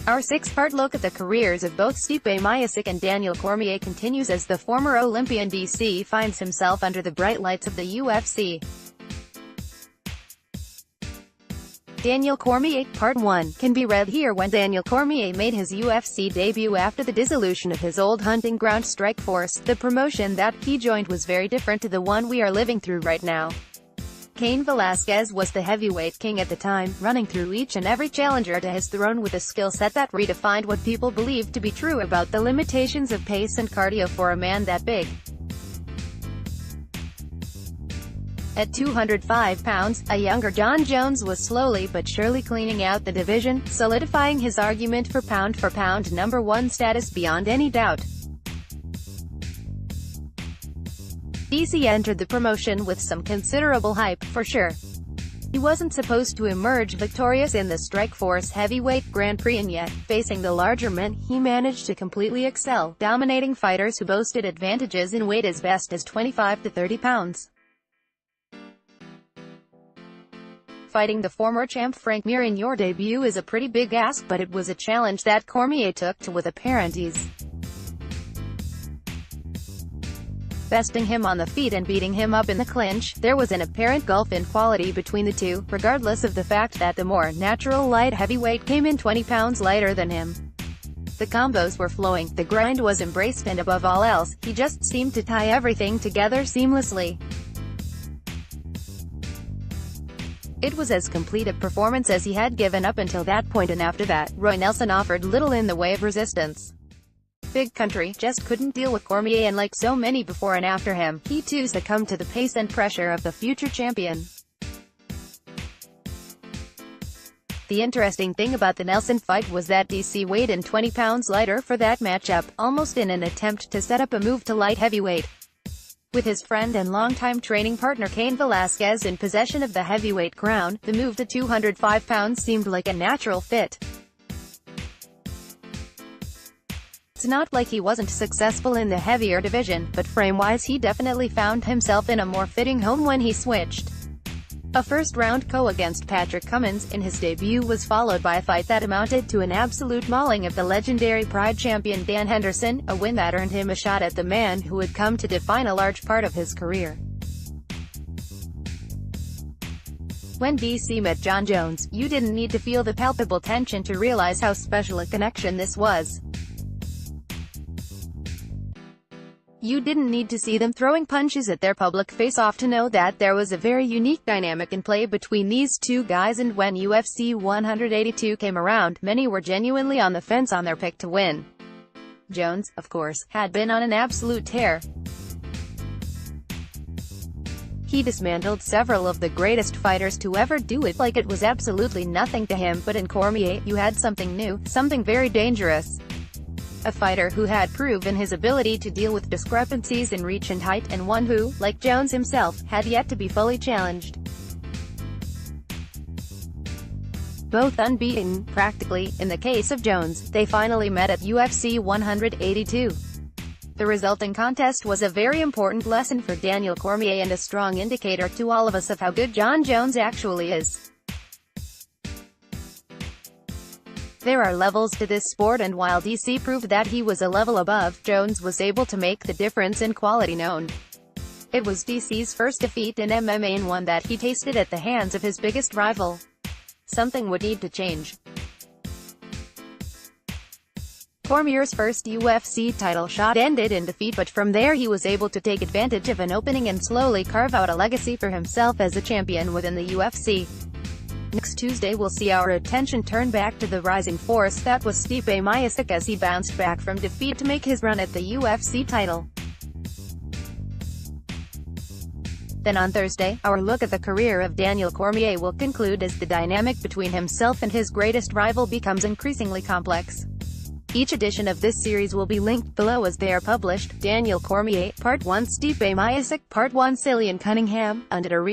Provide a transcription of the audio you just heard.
Our six-part look at the careers of both Stipe Miocic and Daniel Cormier continues as the former Olympian DC finds himself under the bright lights of the UFC. Daniel Cormier, Part 1, can be read here. When Daniel Cormier made his UFC debut after the dissolution of his old hunting ground Strikeforce, the promotion that he joined was very different to the one we are living through right now. Cain Velasquez was the heavyweight king at the time, running through each and every challenger to his throne with a skill set that redefined what people believed to be true about the limitations of pace and cardio for a man that big. At 205 pounds, a younger Jon Jones was slowly but surely cleaning out the division, solidifying his argument for pound #1 status beyond any doubt. DC entered the promotion with some considerable hype, for sure. He wasn't supposed to emerge victorious in the Strikeforce heavyweight Grand Prix, and yet, facing the larger men, he managed to completely excel, dominating fighters who boasted advantages in weight as best as 25 to 30 pounds. Fighting the former champ Frank Mir in your debut is a pretty big ask, but it was a challenge that Cormier took to with apparent ease. Besting him on the feet and beating him up in the clinch, there was an apparent gulf in quality between the two, regardless of the fact that the more natural light heavyweight came in 20 pounds lighter than him. The combos were flowing, the grind was embraced, and above all else, he just seemed to tie everything together seamlessly. It was as complete a performance as he had given up until that point, and after that, Roy Nelson offered little in the way of resistance. Big Country just couldn't deal with Cormier, and like so many before and after him, he too succumbed to the pace and pressure of the future champion. The interesting thing about the Nelson fight was that DC weighed in 20 pounds lighter for that matchup, almost in an attempt to set up a move to light heavyweight. With his friend and longtime training partner Cain Velasquez in possession of the heavyweight crown, the move to 205 pounds seemed like a natural fit. It's not like he wasn't successful in the heavier division, but frame-wise he definitely found himself in a more fitting home when he switched. A first-round KO against Patrick Cummins in his debut was followed by a fight that amounted to an absolute mauling of the legendary Pride champion Dan Henderson, a win that earned him a shot at the man who would come to define a large part of his career. When DC met Jon Jones, you didn't need to feel the palpable tension to realize how special a connection this was. You didn't need to see them throwing punches at their public face-off to know that there was a very unique dynamic in play between these two guys, and when UFC 182 came around, many were genuinely on the fence on their pick to win. Jones, of course, had been on an absolute tear. He dismantled several of the greatest fighters to ever do it like it was absolutely nothing to him, but in Cormier, you had something new, something very dangerous. A fighter who had proven his ability to deal with discrepancies in reach and height, and one who, like Jones himself, had yet to be fully challenged. Both unbeaten, practically, in the case of Jones, they finally met at UFC 182. The resulting contest was a very important lesson for Daniel Cormier and a strong indicator to all of us of how good Jon Jones actually is. There are levels to this sport, and while DC proved that he was a level above, Jones was able to make the difference in quality known. It was DC's first defeat in MMA, and one that he tasted at the hands of his biggest rival. Something would need to change. Cormier's first UFC title shot ended in defeat, but from there he was able to take advantage of an opening and slowly carve out a legacy for himself as a champion within the UFC. Next Tuesday we'll see our attention turn back to the rising force that was Stipe Miocic as he bounced back from defeat to make his run at the UFC title. Then on Thursday, our look at the career of Daniel Cormier will conclude as the dynamic between himself and his greatest rival becomes increasingly complex. Each edition of this series will be linked below as they are published. Daniel Cormier, Part 1, Stipe Miocic, Part 1, Cillian Cunningham, under